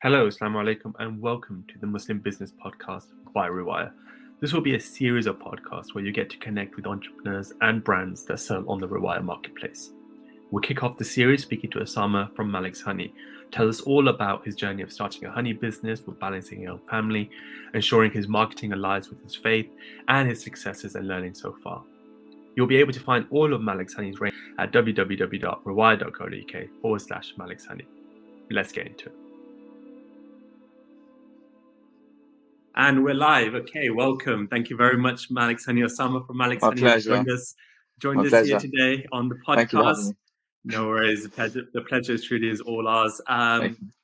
Hello, Assalamu alaikum, and welcome to the Muslim Business Podcast by Riwaya. This will be a series of podcasts where you get to connect with entrepreneurs and brands that sell on the Riwaya marketplace. We'll kick off the series speaking to Ossama from Maliks Honey. Tell us all about his journey of starting a honey business with balancing a young family, ensuring his marketing aligns with his faith, and his successes and learning so far. You'll be able to find all of Maliks Honey's range at www.riwaya.co.uk/Maliks Honey. Let's get into it. And we're live. Okay, welcome. Thank you very much, Maliks Honey. Ossama from Maliks Honey has joined us here today on the podcast. Thank you for having me. No worries. The pleasure truly is all ours.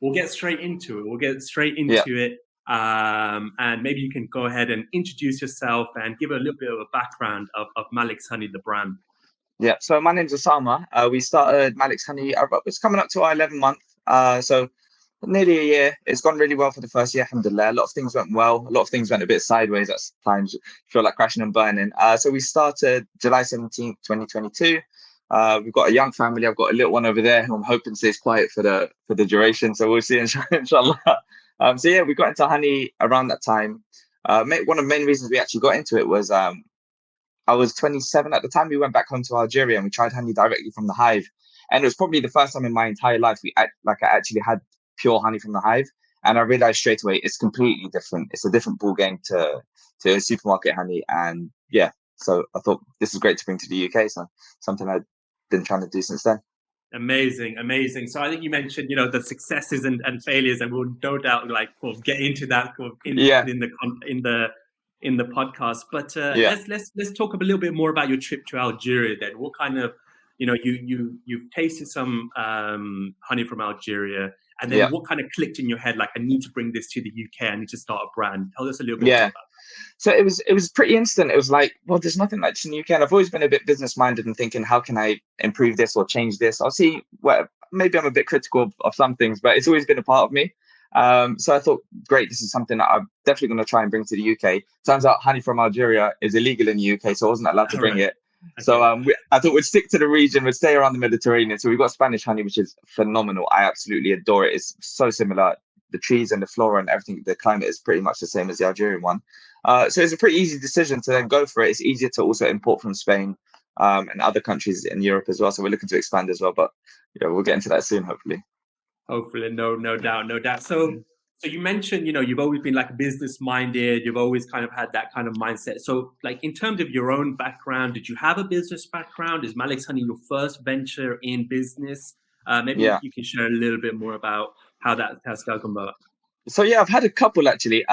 We'll get straight into it. And maybe you can go ahead and introduce yourself and give a little bit of a background of Maliks Honey, the brand. Yeah, so my name's Ossama. We started Maliks Honey. It's coming up to our 11th month. So nearly a year. It's gone really well for the first year, alhamdulillah. A lot of things went well. A lot of things went a bit sideways at times. Feel like crashing and burning. So we started July 17th, 2022. We've got a young family. I've got a little one over there who I'm hoping stays quiet for the duration. So we'll see, inshallah. So yeah, we got into honey around that time. One of the main reasons we actually got into it was I was 27 at the time. We went back home to Algeria and we tried honey directly from the hive. And it was probably the first time in my entire life I actually had pure honey from the hive. And I realized straight away it's completely different. It's a different ball game to supermarket honey. And yeah, so I thought this is great to bring to the UK. So something I've been trying to do since then. Amazing. So I think you mentioned, the successes and failures, and we'll no doubt get into that in the podcast. But let's talk a little bit more about your trip to Algeria. Then, what kind of, you've tasted some honey from Algeria, and then what kind of clicked in your head? Like, I need to bring this to the UK. I need to start a brand. Tell us a little bit more about that. So it was pretty instant. It was like, well, there's nothing like this in the UK. And I've always been a bit business minded and thinking, how can I improve this or change this? I'll see. Maybe I'm a bit critical of some things, but it's always been a part of me. So I thought, great, this is something that I'm definitely going to try and bring to the UK. Turns out honey from Algeria is illegal in the UK, so I wasn't allowed to bring it. Okay. So I thought we'd stick to the region, we'd stay around the Mediterranean. So we've got Spanish honey, which is phenomenal. I absolutely adore it. It's so similar. The trees and the flora and everything, the climate is pretty much the same as the Algerian one. So it's a pretty easy decision to then go for it. It's easier to also import from Spain and other countries in Europe as well. So we're looking to expand as well, but we'll get into that soon, hopefully. Hopefully, no doubt. So you mentioned, you've always been like business minded. You've always kind of had that kind of mindset. So like in terms of your own background, did you have a business background? Is Maliks Honey your first venture in business? Maybe you can share a little bit more about how that has come about. So yeah, I've had a couple actually.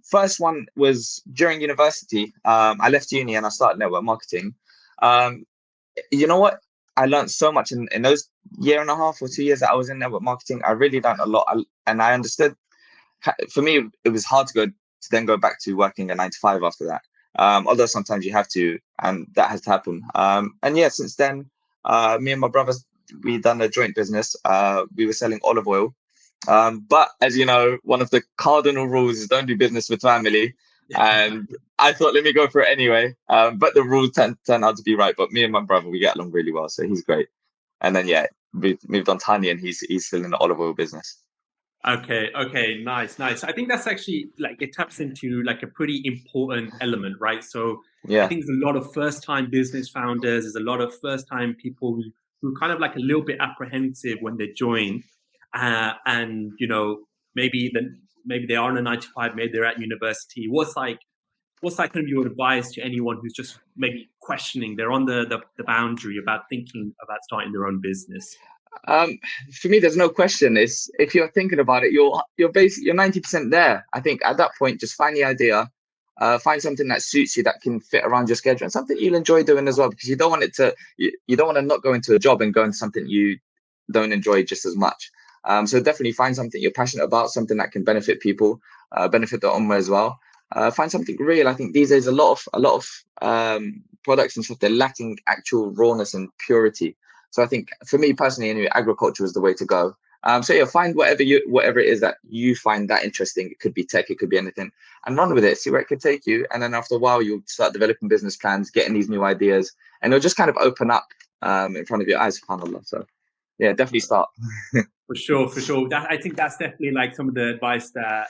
First one was during university. I left uni and I started network marketing. You know what? I learned so much in those year and a half or 2 years that I was in network marketing. I really learned a lot, and I understood. For me, it was hard to then go back to working a 9 to 5 after that. Although sometimes you have to, and that has to happen. And yeah, since then, me and my brothers, we done a joint business. We were selling olive oil. But as you know, one of the cardinal rules is don't do business with family. And I thought, let me go for it anyway. But the rules turned out to be right. But me and my brother, we get along really well. So he's great. And then, we moved on to honey and he's still in the olive oil business. Okay. Nice. I think that's actually it taps into a pretty important element, right? So I think there's a lot of first-time business founders. There's a lot of first-time people who kind of a little bit apprehensive when they join. And maybe they are on a 9 to 5, maybe they're at university. What's kind of your advice to anyone who's just maybe questioning, they're on the boundary about thinking about starting their own business? For me, there's no question. It's if you're thinking about it, you're basically 90% there. I think at that point, just find the idea, find something that suits you, that can fit around your schedule, and something you'll enjoy doing as well, because you don't want you don't want to not go into a job and go into something you don't enjoy just as much. So definitely find something you're passionate about, something that can benefit people, benefit the Ummah as well. Find something real. I think these days a lot of products and stuff, they're lacking actual rawness and purity. So I think for me personally, anyway, agriculture is the way to go. So find whatever it is that you find that interesting. It could be tech, it could be anything, and run with it. See where it could take you. And then after a while, you'll start developing business plans, getting these new ideas, and it'll just kind of open up in front of your eyes. SubhanAllah. So. yeah, definitely start. For sure. I think that's definitely like some of the advice that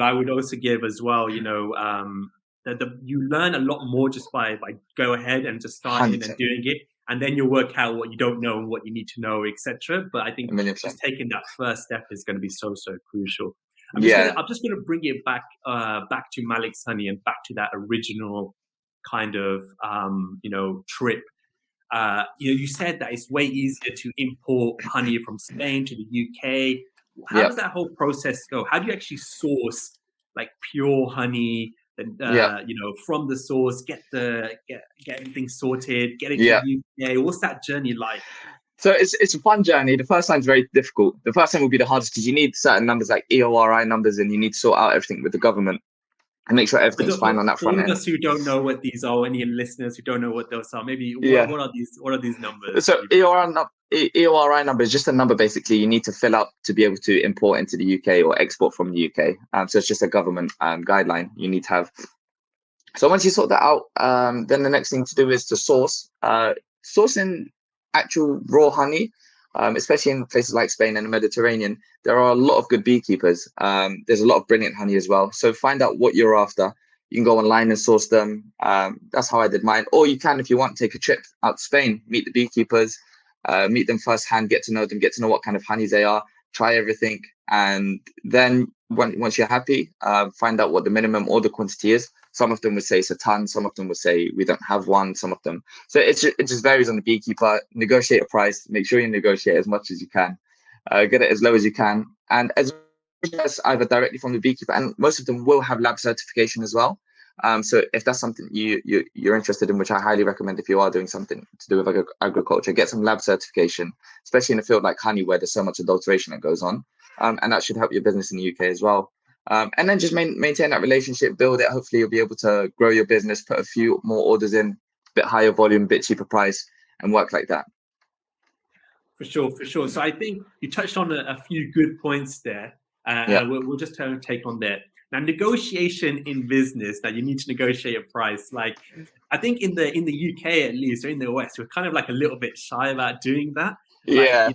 I would also give as well. That you learn a lot more just by go ahead and just starting and doing it, and then you'll work out what you don't know and what you need to know, etc. But I think just taking that first step is going to be so crucial. I'm just gonna bring it back to Maliks Honey and back to that original kind of trip. You said that it's way easier to import honey from Spain to the UK. How does that whole process go? How do you actually source like pure honey and from the source, get everything sorted, get it to the UK? What's that journey like? So it's a fun journey. The first time's very difficult. The first time will be the hardest because you need certain numbers like EORI numbers, and you need to sort out everything with the government and make sure everything's fine on that front end. For us who don't know what these are, any listeners who don't know what those are, maybe what are these numbers? So EORI number is just a number basically you need to fill out to be able to import into the UK or export from the UK. So it's just a government guideline you need to have. So once you sort that out, then the next thing to do is to sourcing actual raw honey. Especially in places like Spain and the Mediterranean, there are a lot of good beekeepers. There's a lot of brilliant honey as well. So find out what you're after. You can go online and source them. That's how I did mine. Or you can, if you want, take a trip out to Spain, meet the beekeepers, meet them firsthand, get to know them, get to know what kind of honeys they are, try everything. And then once you're happy, find out what the minimum order quantity is. Some of them would say it's a ton. Some of them would say we don't have one. Some of them. So it just varies on the beekeeper. Negotiate a price. Make sure you negotiate as much as you can. Get it as low as you can. And as either directly from the beekeeper, and most of them will have lab certification as well. So if that's something you're interested in, which I highly recommend if you are doing something to do with agriculture, get some lab certification, especially in a field like honey where there's so much adulteration that goes on. And that should help your business in the UK as well. And then just maintain that relationship, build it. Hopefully you'll be able to grow your business, put a few more orders in, a bit higher volume, bit cheaper price, and work like that. For sure. So I think you touched on a few good points there. We'll just take on that. Now, negotiation in business, that you need to negotiate a price. Like, I think in the UK at least, or in the West, we're kind of like a little bit shy about doing that. Like,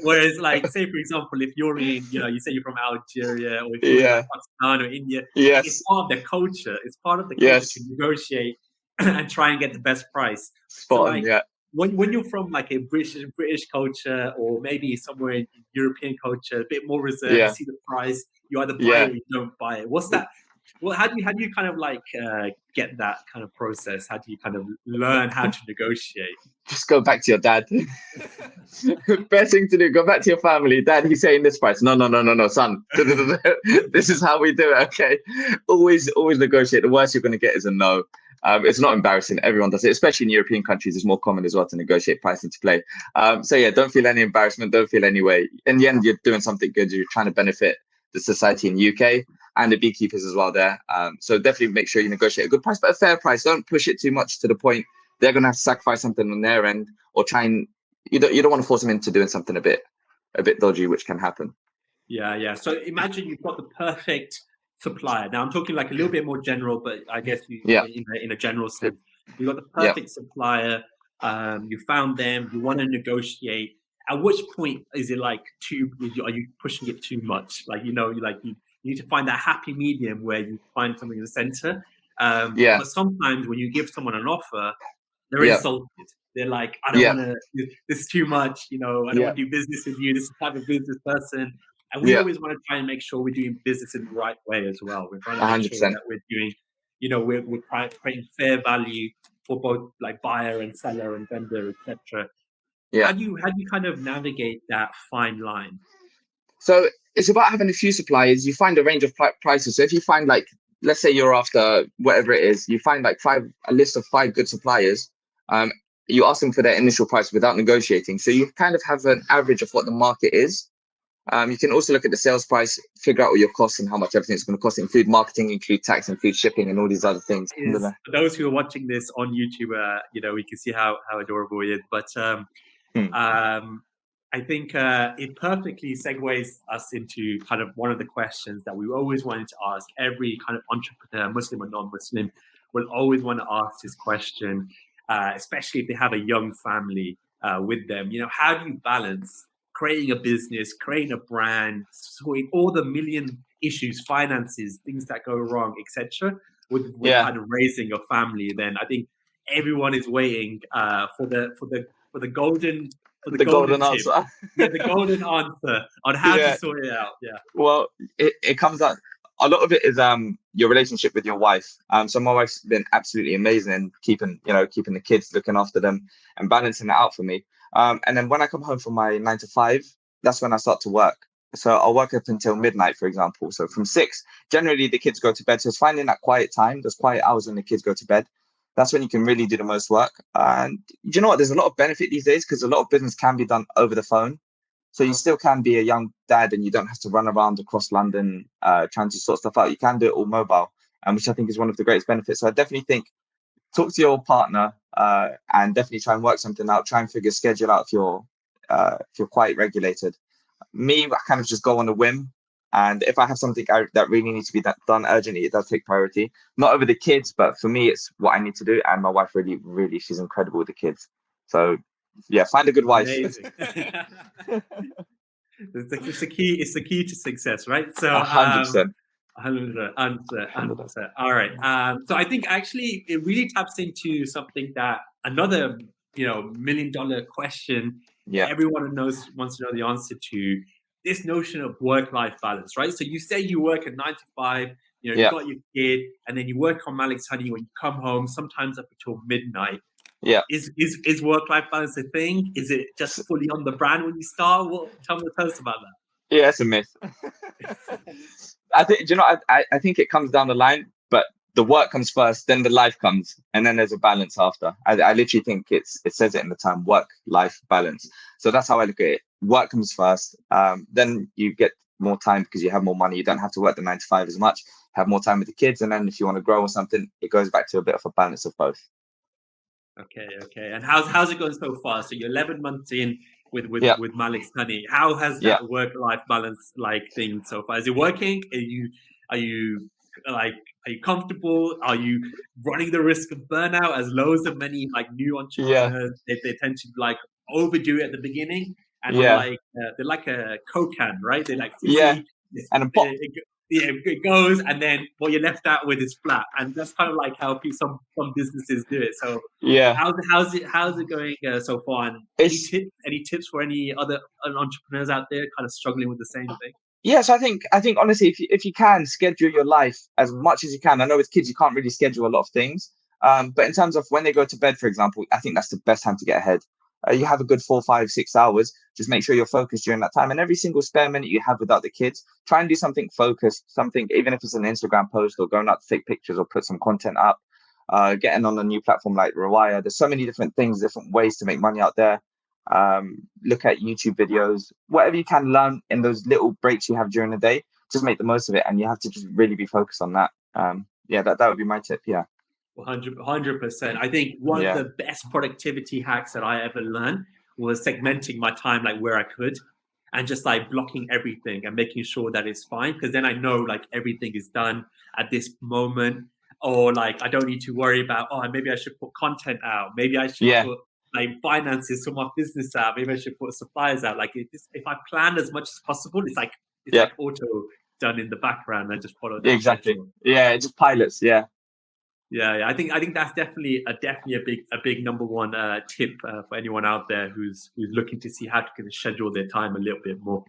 whereas, like, say for example, if you're in, you say you're from Algeria, or if you're in like Pakistan or India, it's part of the culture. It's part of the culture to negotiate and try and get the best price. When you're from like a British culture, or maybe somewhere in European culture, a bit more reserved, you see the price, you either buy it or you don't buy it. What's that? Well, how do you kind of like get that kind of process? How do you kind of learn how to negotiate? Just go back to your dad. Best thing to do, go back to your family. Dad, he's saying this price. No, son. This is how we do it, okay? Always negotiate. The worst you're going to get is a no. It's not embarrassing. Everyone does it, especially in European countries. It's more common as well to negotiate pricing to play. So yeah, don't feel any embarrassment. Don't feel any way. In the end, you're doing something good. You're trying to benefit the society in the UK and the beekeepers as well there. So definitely make sure you negotiate a good price, but a fair price. Don't push it too much to the point they're going to have to sacrifice something on their end, or try and you don't want to force them into doing something a bit dodgy, which can happen. Yeah. So imagine you've got the perfect supplier. Now I'm talking like a little bit more general, but I guess in a general sense, you've got the perfect supplier. You found them. You want to negotiate. At which point is it like are you pushing it too much? Like you need to find that happy medium where you find something in the center. But sometimes when you give someone an offer, they're insulted. They're like, I don't want to. This is too much. I don't want to do business with you. This is the type of business person. And we always want to try and make sure we're doing business in the right way as well. We're trying to make sure that we're doing, we're creating fair value for both like buyer and seller and vendor, etc. How do you kind of navigate that fine line? So it's about having a few suppliers. You find a range of prices. So if you find like, let's say you're after whatever it is, you find like a list of 5 good suppliers. You ask them for their initial price without negotiating. So you kind of have an average of what the market is. You can also look at the sales price, figure out all your costs and how much everything's going to cost, include marketing, include tax, include shipping, and all these other things. For those who are watching this on YouTube, we can see how adorable it is. But I think it perfectly segues us into kind of one of the questions that we always wanted to ask. Every kind of entrepreneur, Muslim or non-Muslim, will always want to ask this question, especially if they have a young family. with them. How do you balance creating a business, creating a brand, sorting all the million issues, finances, things that go wrong, etc., with kind of raising a family? Then I think everyone is waiting for the golden golden tip. answer. The golden answer on how to sort it out. Yeah. Well, it comes out. A lot of it is your relationship with your wife. So my wife's been absolutely amazing in keeping the kids, looking after them, and balancing it out for me. And then when I come home from my 9 to 5, that's when I start to work. So I'll work up until midnight, for example. So from 6, generally the kids go to bed. So it's finding that quiet time, those quiet hours when the kids go to bed. That's when you can really do the most work. And you know what? There's a lot of benefit these days because a lot of business can be done over the phone. So you still can be a young dad and you don't have to run around across London trying to sort stuff out. You can do it all mobile, which I think is one of the greatest benefits. So I definitely think talk to your partner and definitely try and work something out. Try and figure a schedule out if you're quite regulated. Me, I kind of just go on a whim. And if I have something that really needs to be done urgently, it does take priority. Not over the kids, but for me, it's what I need to do. And my wife really, really, she's incredible with the kids. So yeah, find a good wife. Amazing. It's the key to success, right? So 100%. 100%. All right. So I think actually it really taps into something that another $1 million question everyone wants to know the answer to, this notion of work-life balance, right? So you say you work at 9 to 5, you've got your kid, and then you work on Maliks Honey when you come home, sometimes up until midnight. Yeah. Is work-life balance a thing? Is it just fully on the brand when you start? Tell us about that. Yeah, it's a myth. I think I think it comes down the line, but the work comes first, then the life comes, and then there's a balance after. I literally think it says it in the term work-life balance. So that's how I look at it. Work comes first, then you get more time because you have more money. You don't have to work the 9 to 5 as much. Have more time with the kids, and then if you want to grow or something, it goes back to a bit of a balance of both. Okay. And how's it going so far? So you're 11 months in with Maliks Honey. How has that work-life balance thing so far? Is it working? Are you comfortable? Are you running the risk of burnout? As loads of many new entrepreneurs, they tend to overdo it at the beginning, and they're like a Coke can, right? They're like fizzy, and pop. It goes, and then what you're left out with is flat, and that's kind of how some businesses do it. So how's it going so far? And any tips for any other entrepreneurs out there kind of struggling with the same thing? Yes, I think honestly, if you can schedule your life as much as you can. I know with kids you can't really schedule a lot of things, but in terms of when they go to bed, for example, I think that's the best time to get ahead. You have a good 4, 5, 6 hours. Just make sure you're focused during that time. And every single spare minute you have without the kids, try and do something focused, something, even if it's an Instagram post or going out to take pictures or put some content up, getting on a new platform like Riwaya. There's so many different things, different ways to make money out there. Look at YouTube videos, whatever you can learn in those little breaks you have during the day, just make the most of it. And you have to just really be focused on that. That would be my tip. 100%. I think one of the best productivity hacks that I ever learned was segmenting my time where I could, and just blocking everything and making sure that it's fine, because then I know everything is done at this moment, or I don't need to worry about maybe I should put content out, maybe I should put finances for my business out, maybe I should put suppliers out. If I plan as much as possible, it's auto done in the background and just follow that. Exactly. It just pilots. Yeah, I think that's definitely a big number one tip for anyone out there who's looking to see how to schedule their time a little bit more.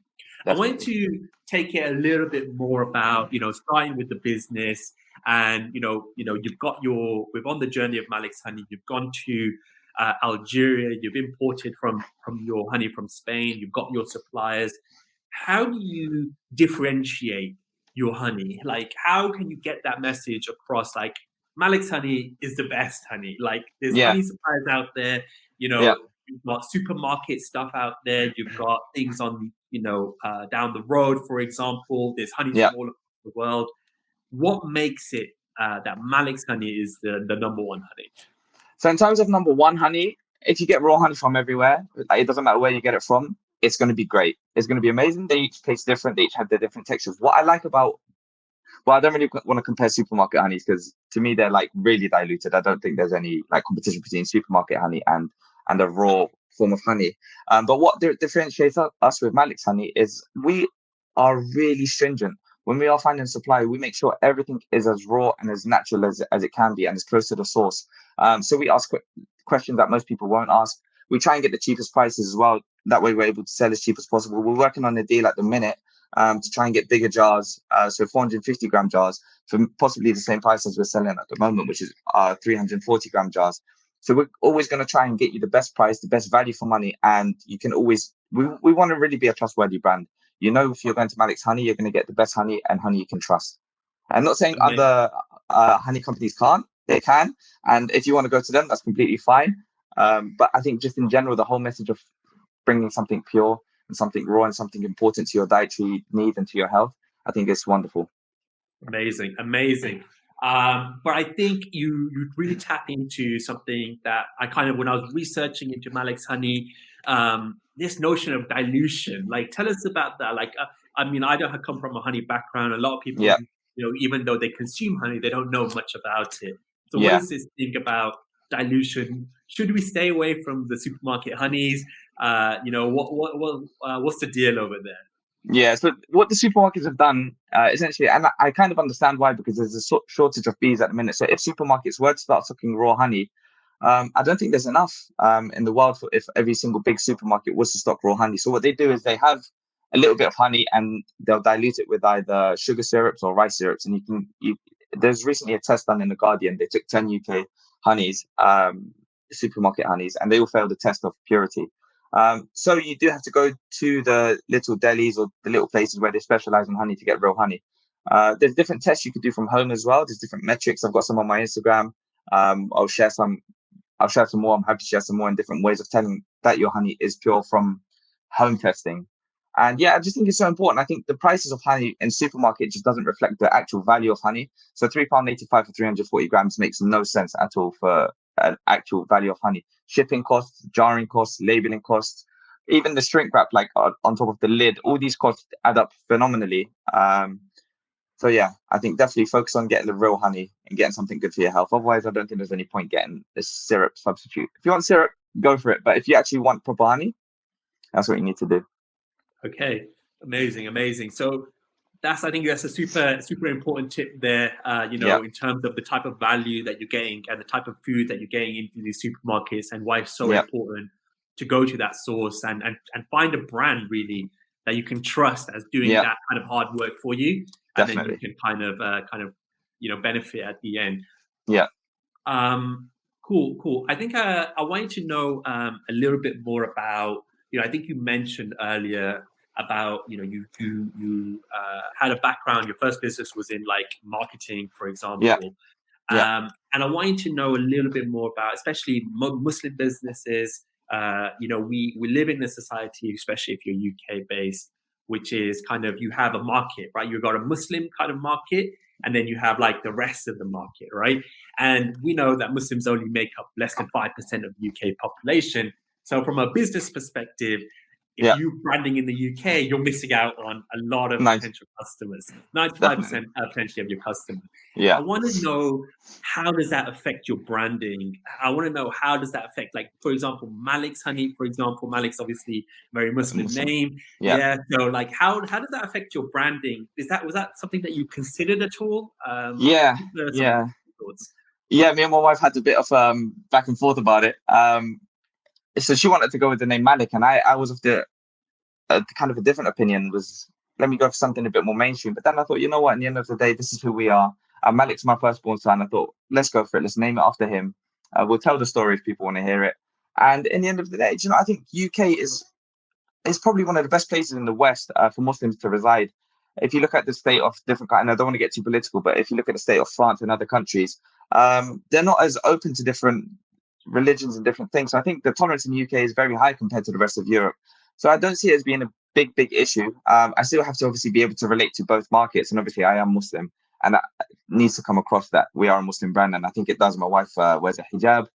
Definitely. I wanted to take it a little bit more about starting with the business, and we're on the journey of Maliks Honey. You've gone to Algeria. You've imported from your honey from Spain. You've got your suppliers. How do you differentiate your honey? How can you get that message across? Maliks Honey is the best honey. There's honey suppliers out there. You've got supermarket stuff out there. You've got things on, down the road, for example. There's honey from all across the world. What makes it that Maliks Honey is the number one honey? So in terms of number one honey, if you get raw honey from everywhere, it doesn't matter where you get it from, it's going to be great. It's going to be amazing. They each taste different. They each have their different textures. What I like about I don't really want to compare supermarket honeys because to me they're really diluted. I don't think there's any competition between supermarket honey and a raw form of honey. But what differentiates us with Malik's Honey is we are really stringent. When we are finding supply, we make sure everything is as raw and as natural as it can be and as close to the source. So we ask questions that most people won't ask. We try and get the cheapest prices as well. That way we're able to sell as cheap as possible. We're working on a deal at the minute to try and get bigger jars, so 450-gram jars for possibly the same price as we're selling at the moment, which is 340-gram jars. So we're always going to try and get you the best price, the best value for money, and you can always, we want to really be a trustworthy brand. You know, if you're going to Malik's Honey, you're going to get the best honey and honey you can trust. I'm not saying other honey companies can't, they can. And if you want to go to them, that's completely fine. But I think just in general, the whole message of bringing something pure and something raw and something important to your dietary needs and to your health, I think it's wonderful. Amazing. But I think you really tap into something that I kind of, when I was researching into Malik's Honey, this notion of dilution. Like, tell us about that. Like, I mean, I don't come from a honey background. A lot of people, you know, even though they consume honey, they don't know much about it. So what is this thing about dilution? Should we stay away from the supermarket honeys? You know, what's the deal over there? Yeah, so what the supermarkets have done, essentially, and I kind of understand why, because there's a shortage of bees at the minute. So if supermarkets were to start stocking raw honey, I don't think there's enough in the world for if every single big supermarket was to stock raw honey. So what they do is they have a little bit of honey and they'll dilute it with either sugar syrups or rice syrups. And there's recently a test done in The Guardian. They took 10 UK honeys, supermarket honeys, and they all failed the test of purity. So you do have to go to the little delis or the little places where they specialize in honey to get real honey. There's different tests you could do from home as well. There's different metrics. I've got some on my Instagram. I'll share some more. I'm happy to share some more in different ways of telling that your honey is pure from home testing. And yeah, I just think it's so important. I think the prices of honey in supermarket just doesn't reflect the actual value of honey. So £3.85 for 340 grams makes no sense at all for an actual value of honey. Shipping costs, jarring costs, labeling costs, even the shrink wrap like on top of the lid, all these costs add up phenomenally. So yeah, I think definitely focus on getting the real honey and getting something good for your health. Otherwise, I don't think there's any point getting a syrup substitute. If you want syrup, go for it. But if you actually want proper honey, that's what you need to do. Okay, amazing. So I think that's a super important tip there. You know, in terms of the type of value that you're getting and the type of food that you're getting into these supermarkets, and why it's so important to go to that source and find a brand really that you can trust as doing that kind of hard work for you, and then you can kind of you know, benefit at the end. Cool. I think I wanted to know a little bit more about, you know, I think you mentioned earlier about, you know, you had a background. Your first business was in like marketing, for example. And I wanted to know a little bit more about, especially Muslim businesses. You know, we live in a society, especially if you're UK based, which is kind of, you have a market, right? You've got a Muslim kind of market, and then you have like the rest of the market, right? And we know that Muslims only make up less than 5% of the UK population. So from a business perspective, if you're branding in the UK, you're missing out on a lot of potential customers. 95% potentially of your customers. I want to know, how does that affect your branding? I want to know, how does that affect, like, for example, Malik's Honey, for example. Malik's obviously very Muslim name. So like, how does that affect your branding? Was that something that you considered at all? Me and my wife had a bit of back and forth about it. So she wanted to go with the name Malik, and I was of the kind of a different opinion. Was, let me go for something a bit more mainstream. But then I thought, you know what? At the end of the day, this is who we are. Malik's my firstborn son. I thought, let's go for it. Let's name it after him. We'll tell the story if people want to hear it. And in the end of the day, you know, I think UK is probably one of the best places in the West for Muslims to reside. If you look at the state of different, and I don't want to get too political, but if you look at the state of France and other countries, they're not as open to different religions and different things. So I think the tolerance in the UK is very high compared to the rest of Europe. So I don't see it as being a big issue. I still have to obviously be able to relate to both markets. And obviously I am Muslim, and that needs to come across that we are a Muslim brand. And I think it does. My wife wears a hijab.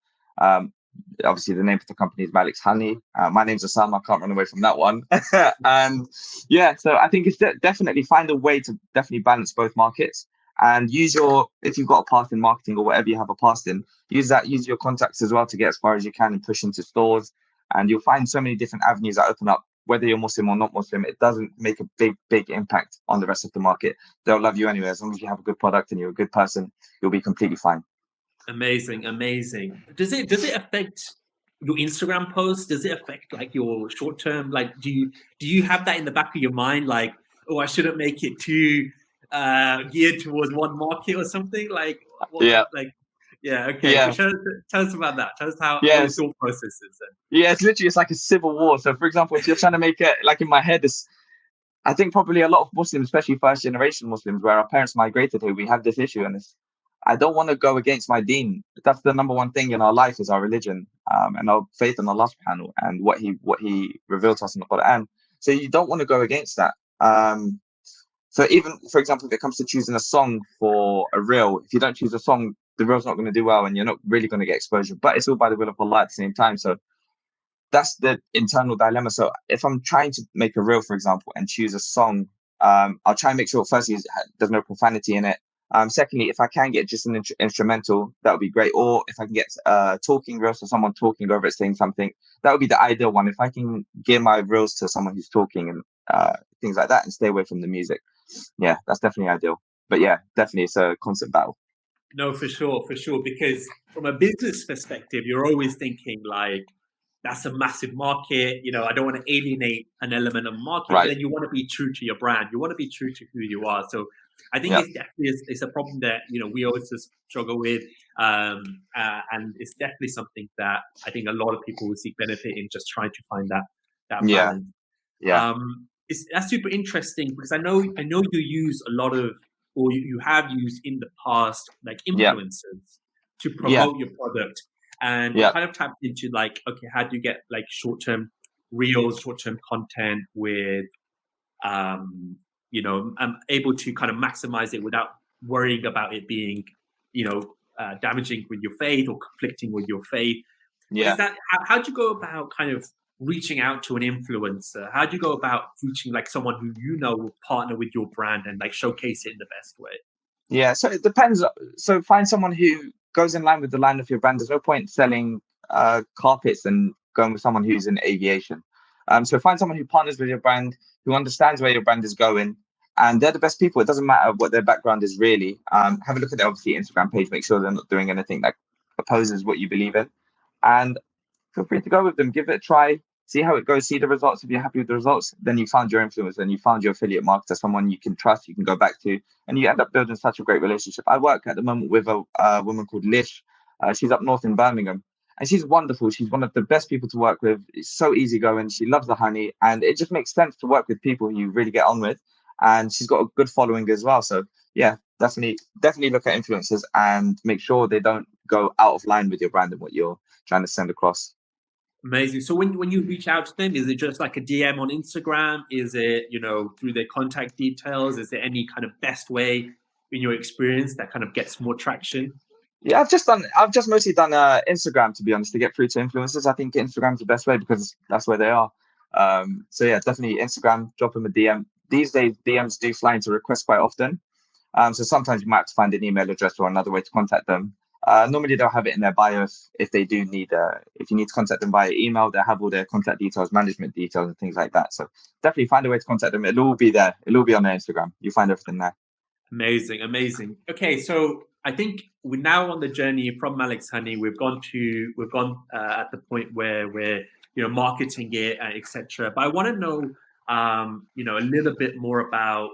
Obviously the name of the company is Maliks Honey. My name's Ossama. I can't run away from that one. And yeah, so I think it's definitely find a way to definitely balance both markets. And use if you've got a past in marketing or whatever you have a past in, use your contacts as well to get as far as you can and push into stores. And you'll find so many different avenues that open up, whether you're Muslim or not Muslim. It doesn't make a big impact on the rest of the market. They'll love you anyway. As long as you have a good product and you're a good person, you'll be completely fine. Amazing. Does it affect your Instagram posts? Does it affect like your short term? Like, do you have that in the back of your mind? Like, oh, I shouldn't make it too geared towards one market or something. Like, Yeah. Okay. Yeah. Tell us about that. Tell us how your thought process is then. Yeah, it's like a civil war. So, for example, if you're trying to make it, like in my head, I think probably a lot of Muslims, especially first generation Muslims, where our parents migrated here, we have this issue, and I don't want to go against my deen. That's the number one thing in our life, is our religion, and our faith in Allah subhanahu and what he revealed to us in the Quran. So you don't want to go against that. So even, for example, if it comes to choosing a song for a reel, if you don't choose a song, the reel's not going to do well and you're not really going to get exposure, but it's all by the will of Allah at the same time. So that's the internal dilemma. So if I'm trying to make a reel, for example, and choose a song, I'll try and make sure, firstly, there's no profanity in it. Secondly, if I can get just an instrumental, that would be great. Or if I can get talking reels, or someone talking over it saying something, that would be the ideal one. If I can gear my reels to someone who's talking and things like that and stay away from the music, yeah, that's definitely ideal. But yeah, definitely it's a constant battle. No, for sure. Because from a business perspective, you're always thinking like, that's a massive market. I don't want to alienate an element of market, right. But then you want to be true to your brand. You want to be true to who you are. So I think it's definitely it's a problem that we always struggle with, and it's definitely something that I think a lot of people will seek benefit in, just trying to find that balance. That's super interesting, because I know you use a lot of, or you have used in the past, like influencers to promote your product. And kind of tapped into like, okay, how do you get like short-term reels, short-term content with, I'm able to kind of maximize it without worrying about it being, damaging with your faith or conflicting with your faith. Yeah. How do you go about kind of reaching out to an influencer? How do you go about reaching like someone who will partner with your brand and like showcase it in the best way? Yeah, so it depends. So find someone who goes in line with the line of your brand. There's no point selling carpets and going with someone who's in aviation. So find someone who partners with your brand, who understands where your brand is going, and they're the best people. It doesn't matter what their background is, really. Have a look at their obviously Instagram page. Make sure they're not doing anything that opposes what you believe in, and feel free to go with them. Give it a try. See how it goes. See the results. If you're happy with the results, then you found your influencer and you found your affiliate marketer, someone you can trust, you can go back to, and you end up building such a great relationship. I work at the moment with a woman called Lish. She's up north in Birmingham, and she's wonderful. She's one of the best people to work with. It's so easygoing. She loves the honey, and it just makes sense to work with people who you really get on with. And she's got a good following as well. So yeah, definitely look at influencers and make sure they don't go out of line with your brand and what you're trying to send across. Amazing. So when you reach out to them, is it just like a DM on Instagram? Is it, through their contact details? Is there any kind of best way in your experience that kind of gets more traction? Yeah, I've just mostly done Instagram, to be honest, to get through to influencers. I think Instagram's the best way because that's where they are. So yeah, definitely Instagram, drop them a DM. These days, DMs do fly into requests quite often. So sometimes you might have to find an email address or another way to contact them. Normally they'll have it in their bio if they do need, if you need to contact them via email, they'll have all their contact details, management details and things like that. So definitely find a way to contact them. It'll all be there. It'll all be on their Instagram. You'll find everything there. Amazing. Okay, so I think we're now on the journey from Maliks Honey. We've gone at the point where we're marketing it, etc. But I want to know a little bit more about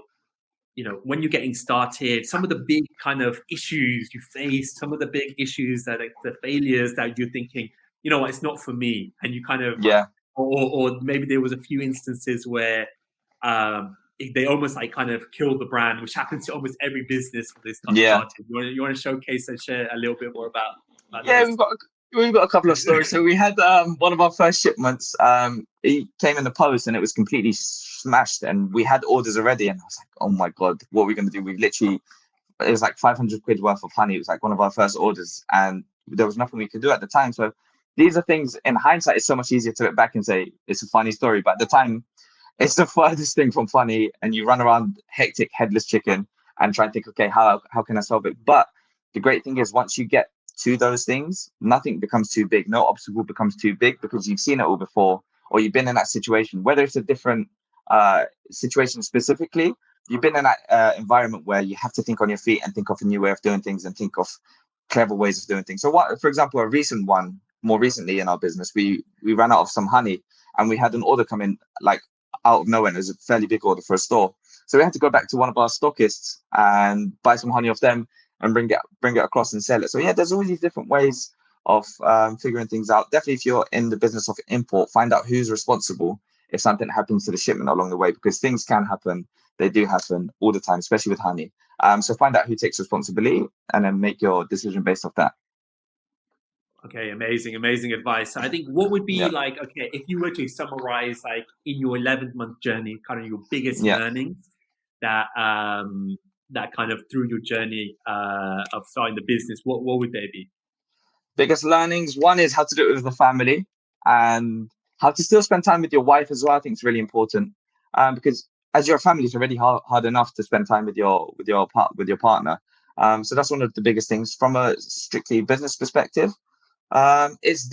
when you're getting started, some of the big kind of issues you faced, some of the big issues that the failures that you're thinking, what, it's not for me, and you kind of or maybe there was a few instances where they almost like kind of killed the brand, which happens to almost every business when this got started. You want to showcase and share a little bit more about those? We've got a couple of stories. So we had one of our first shipments. It came in the post and it was completely smashed, and we had orders already. And I was like, oh my god, what are we going to do? It was like 500 quid worth of honey. It was like one of our first orders, and there was nothing we could do at the time. So these are things, in hindsight, it's so much easier to look back and say it's a funny story, but at the time, it's the furthest thing from funny, and you run around hectic, headless chicken and try and think, okay, how can I solve it? But the great thing is, once you get to those things, nothing becomes too big. No obstacle becomes too big because you've seen it all before, or you've been in that situation. Whether it's a different situation specifically, you've been in that environment where you have to think on your feet and think of a new way of doing things and think of clever ways of doing things. So, for example, a recent one, more recently in our business, we ran out of some honey, and we had an order come in like out of nowhere. It was a fairly big order for a store. So we had to go back to one of our stockists and buy some honey off them and bring it across and sell it. So yeah, there's all these different ways of figuring things out. Definitely, if you're in the business of import, find out who's responsible if something happens to the shipment along the way, because things can happen. They do happen all the time, especially with honey. So find out who takes responsibility and then make your decision based off that. Okay, amazing advice. I think what would be like, okay, if you were to summarize like in your 11th-month journey, kind of your biggest learnings that kind of through your journey of starting the business, what would they be? Biggest learnings, one is how to do it with the family and how to still spend time with your wife as well. I think it's really important because as your family, it's already hard enough to spend time with your partner. So that's one of the biggest things from a strictly business perspective. It's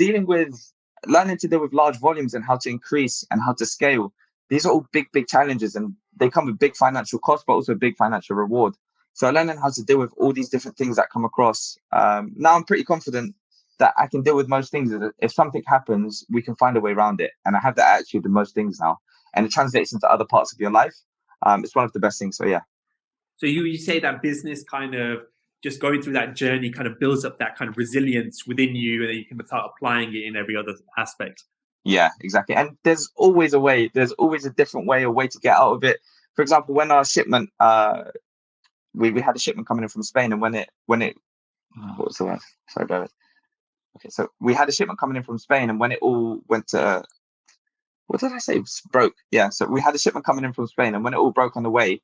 learning to deal with large volumes and how to increase and how to scale. These are all big challenges, and they come with big financial costs, but also big financial reward. So learning how to deal with all these different things that come across. Now I'm pretty confident that I can deal with most things. If something happens, we can find a way around it. And I have that attitude with most things now, and it translates into other parts of your life. It's one of the best things. So yeah. So you say that business kind of just going through that journey kind of builds up that kind of resilience within you, and then you can start applying it in every other aspect. Yeah, exactly. And there's always a way. There's always a different way, a way to get out of it. For example, when our shipment, we had a shipment coming in from Spain, and when it what was the word? Sorry, David. Okay, so we had a shipment coming in from Spain, and when it all went to, what did I say? It broke. Yeah, so we had a shipment coming in from Spain, and when it all broke on the way,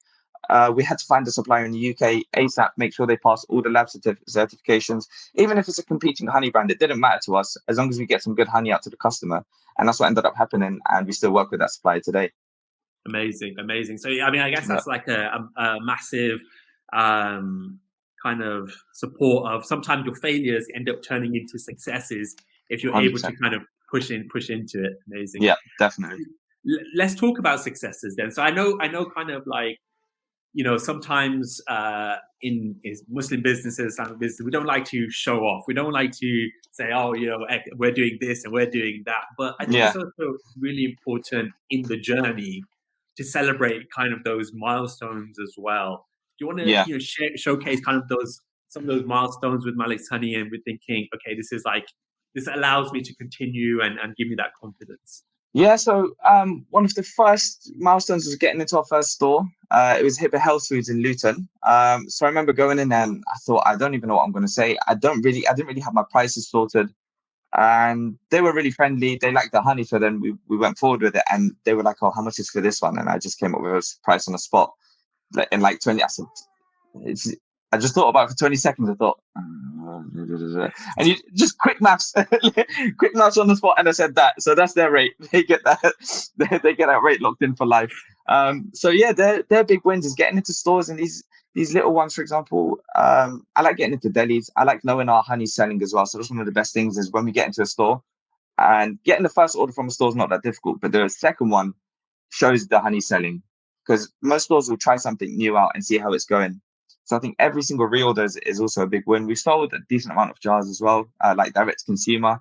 we had to find a supplier in the UK ASAP, make sure they pass all the lab certifications. Even if it's a competing honey brand, it didn't matter to us as long as we get some good honey out to the customer. And that's what ended up happening. And we still work with that supplier today. Amazing. So, I mean, I guess that's like a massive kind of support of sometimes your failures end up turning into successes if you're 100%. Able to kind of push into it. Amazing. Yeah, definitely. Let's talk about successes then. So I know kind of like, you know, sometimes in Muslim businesses, Islamic business, we don't like to show off. We don't like to say, oh, you know, we're doing this and we're doing that. But I think it's also really important in the journey to celebrate kind of those milestones as well. Do you want to showcase kind of some of those milestones with Maliks Honey, and we're thinking, okay, this allows me to continue and give me that confidence? Yeah, so one of the first milestones was getting into our first store. It was Hipper Health Foods in Luton. So I remember going in there and I thought, I don't even know what I'm going to say. I didn't really have my prices sorted. And they were really friendly. They liked the honey. So then we went forward with it, and they were like, oh, how much is for this one? And I just came up with a price on the spot. In like 20, I said, I just thought about it for 20 seconds. I thought, and you just quick maths on the spot, and I said that. So that's their rate. They get that. They get that rate locked in for life. So yeah, their big wins is getting into stores, and these little ones, for example. I like getting into delis. I like knowing our honey selling as well. So that's one of the best things is when we get into a store, and getting the first order from a store is not that difficult, but the second one shows the honey selling, because most stores will try something new out and see how it's going. So I think every single reorder is also a big win. We sold a decent amount of jars as well, like direct to consumer.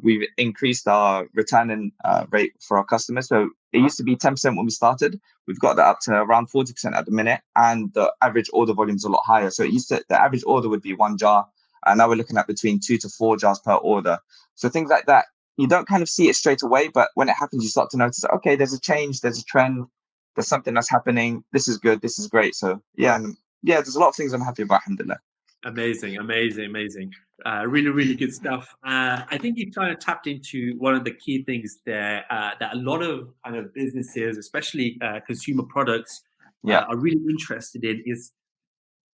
We've increased our returning rate for our customers. So it used to be 10% when we started. We've got that up to around 40% at the minute, and the average order volume is a lot higher. So the average order would be 1 jar, and now we're looking at between 2 to 4 jars per order. So things like that, you don't kind of see it straight away, but when it happens, you start to notice, okay, there's a change, there's a trend, there's something that's happening. This is good, this is great. So yeah, there's a lot of things I'm happy about, alhamdulillah. Amazing. Really, really good stuff. I think you kind of tapped into one of the key things there that a lot of kind of businesses, especially consumer products, are really interested in, is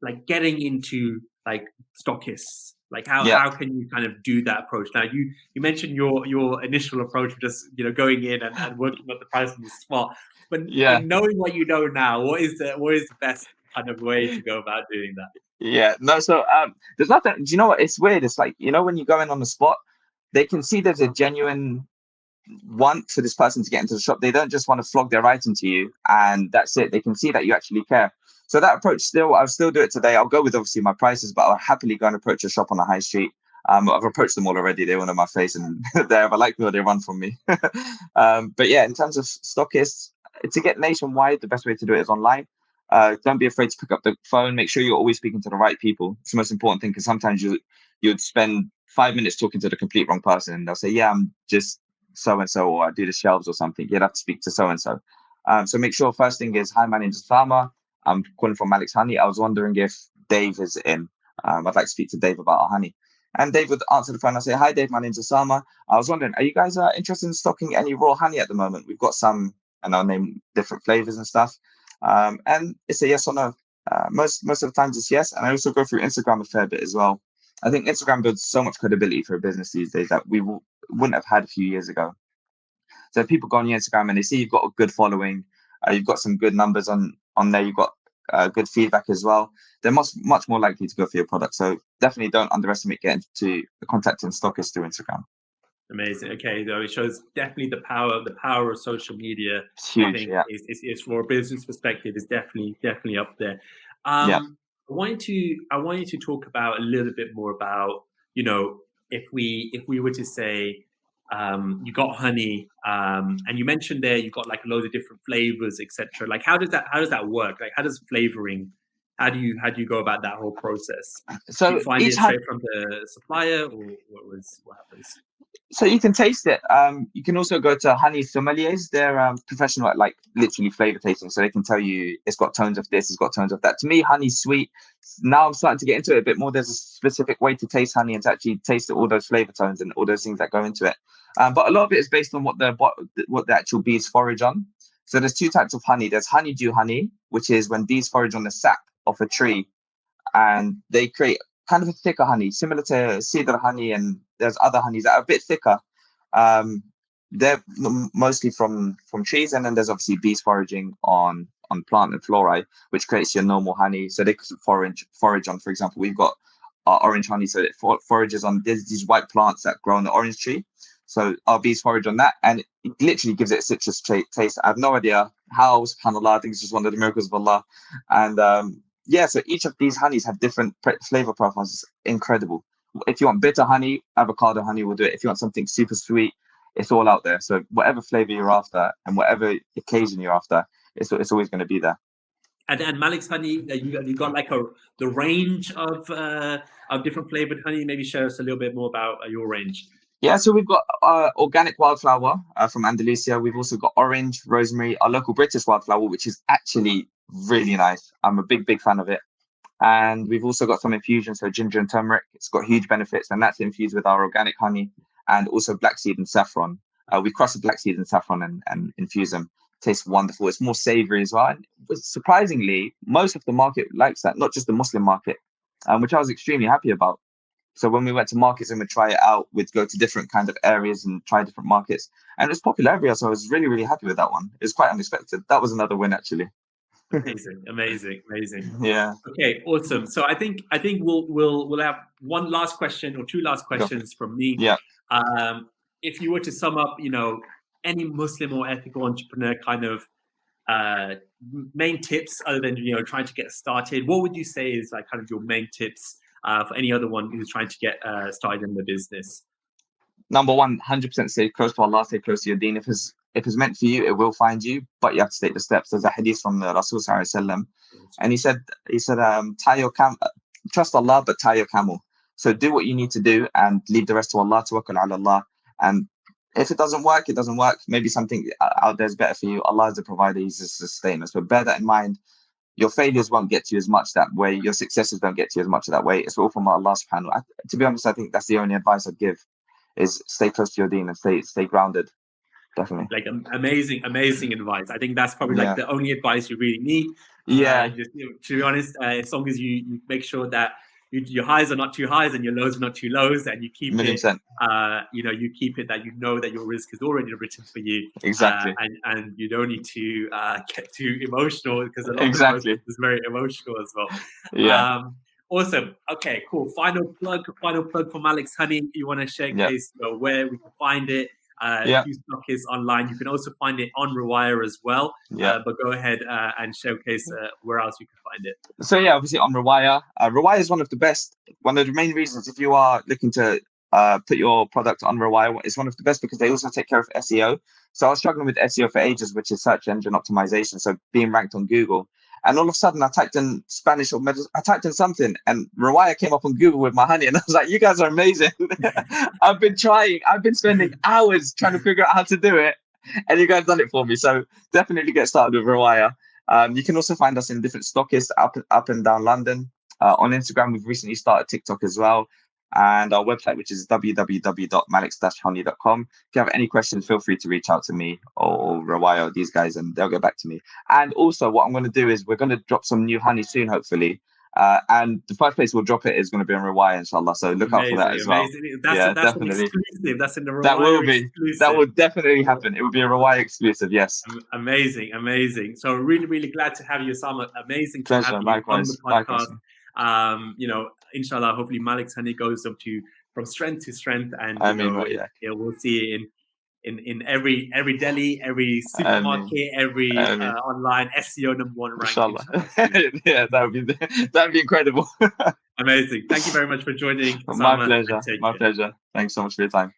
like getting into like stockists. Like how can you kind of do that approach? Now you mentioned your initial approach of just going in and working up the price on the spot. But knowing what you know now, what is the best kind of way to go about doing that. Yeah, no, so there's nothing. Do you know what? It's weird. It's like, when you go in on the spot, they can see there's a genuine want for this person to get into the shop. They don't just want to flog their item to you and that's it. They can see that you actually care. So that approach I'll still do it today. I'll go with obviously my prices, but I'll happily go and approach a shop on the high street. I've approached them all already. They want on my face and they either like me or they run from me. But yeah, in terms of stockists, to get nationwide, the best way to do it is online. Don't be afraid to pick up the phone. Make sure you're always speaking to the right people. It's the most important thing, because sometimes you'd spend 5 minutes talking to the complete wrong person and they'll say, yeah, I'm just so and so, or I do the shelves or something. You'd have to speak to so and so. So make sure first thing is, hi, my name is Ossama. I'm calling from Maliks Honey. I was wondering if Dave is in. I'd like to speak to Dave about our honey. And Dave would answer the phone. I say, hi, Dave, my name's Ossama. I was wondering, are you guys interested in stocking any raw honey at the moment? We've got some, and I'll name different flavors and stuff. And it's a yes or no. Most of the times it's yes. And I also go through Instagram a fair bit as well. I think Instagram builds so much credibility for a business these days that we wouldn't have had a few years ago. So if people go on your Instagram and they see you've got a good following, you've got some good numbers on there, you've got good feedback as well, they're much more likely to go for your product. So definitely don't underestimate getting to contacting stockists through Instagram. Amazing. Okay, though it shows definitely the power of social media. It's huge. I think yeah. is for a business perspective is definitely up there. Yeah. I want you to talk about a little bit more about, if we were to say, you got honey, and you mentioned there you got like loads of different flavors, etc. Like how does that work? Like how does flavoring? How do you go about that whole process? So do you find it straight from the supplier, or what happens? So you can taste it. You can also go to honey sommeliers. They're professional at like literally flavor tasting, so they can tell you it's got tones of this, it's got tones of that. To me, honey's sweet. Now I'm starting to get into it a bit more. There's a specific way to taste honey and to actually taste all those flavor tones and all those things that go into it. But a lot of it is based on what the actual bees forage on. So there's two types of honey. There's honeydew honey, which is when bees forage on the sap of a tree, and they create kind of a thicker honey, similar to cedar honey, and there's other honeys that are a bit thicker. They're mostly from trees, and then there's obviously bees foraging on plant and flora, which creates your normal honey. So they could forage on, for example, we've got our orange honey, so it forages on these white plants that grow on the orange tree. So our bees forage on that, and it literally gives it a citrus taste. I have no idea how, subhanAllah, I think it's just one of the miracles of Allah. And yeah, so each of these honeys have different flavor profiles. It's incredible. If you want bitter honey, avocado honey will do it. If you want something super sweet, it's all out there. So whatever flavor you're after and whatever occasion you're after, it's always going to be there. And Maliks Honey, you got like the range of different flavored honey. Maybe share us a little bit more about your range. Yeah, so we've got organic wildflower from Andalusia. We've also got orange, rosemary, our local British wildflower, which is actually really nice. I'm a big fan of it. And we've also got some infusion, so ginger and turmeric. It's got huge benefits, and that's infused with our organic honey, and also black seed and saffron. We crush the black seed and saffron and infuse them. Tastes wonderful. It's more savory as well. And surprisingly, most of the market likes that, not just the Muslim market, which I was extremely happy about. So when we went to markets and we'd try it out, we'd go to different kind of areas and try different markets. And it was popular everywhere, so I was really happy with that one. It was quite unexpected. That was another win, actually. Amazing. Yeah. Okay, awesome. So I think we'll have one last question or two last questions from me. Yeah. If you were to sum up, any Muslim or ethical entrepreneur kind of main tips, other than trying to get started, what would you say is like kind of your main tips for any other one who's trying to get started in the business? Number one, 100% stay close to Allah, stay close to your deen. If it's meant for you, it will find you, but you have to take the steps. There's a hadith from the Rasul Sallallahu Alaihi Wasallam, and he said, tie your trust Allah, but tie your camel. So do what you need to do and leave the rest to Allah, tawakkal ala Allah. And if it doesn't work, it doesn't work. Maybe something out there is better for you. Allah is the provider, He's the sustainer. So bear that in mind. Your failures won't get to you as much that way. Your successes don't get to you as much that way. It's all from Allah subhanahu wa ta'ala. To be honest, I think that's the only advice I'd give, is stay close to your deen and stay grounded. Definitely. Like amazing advice. I think that's probably like the only advice you really need. Yeah. To be honest, as long as you make sure that your highs are not too highs and your lows are not too lows, and you keep it. You keep it that that your risk is already written for you. Exactly. And you don't need to get too emotional, because a lot of the process is very emotional as well. Yeah. Awesome. Okay, cool. Final plug for Maliks Honey. You want to showcase where we can find it? Few stockists online. You can also find it on Riwaya as well. But go ahead and showcase where else you can find it. So obviously on Riwaya. Riwaya is one of the main reasons if you are looking to put your product on Riwaya. It's one of the best because they also take care of SEO. So I was struggling with SEO for ages, which is search engine optimization. So being ranked on Google. And all of a sudden, I typed in Spanish I typed in something, and Riwaya came up on Google with my honey, and I was like, "You guys are amazing." I've been spending hours trying to figure out how to do it, and you guys done it for me. So definitely get started with Riwaya. You can also find us in different stockists up and down London. On Instagram, we've recently started TikTok as well. And our website, which is www.maliks-honey.com. If you have any questions, feel free to reach out to me or Riwaya or these guys, and they'll get back to me. And also, what I'm going to do is we're going to drop some new honey soon, hopefully. And the first place we'll drop it is going to be on Riwaya, inshallah. So look out for that as well. That's definitely exclusive. That's in the Riwaya. That will be. Exclusive. That will definitely happen. It will be a Riwaya exclusive. Yes. Amazing. So really, really glad to have you, Ossama. Amazing to have you on the podcast. Inshallah, hopefully Maliks Honey goes from strength to strength, and we'll see it in every deli, every supermarket, every online SEO #1 rank. Inshallah. That would be incredible. Amazing. Thank you very much for joining. My pleasure. Thanks so much for your time.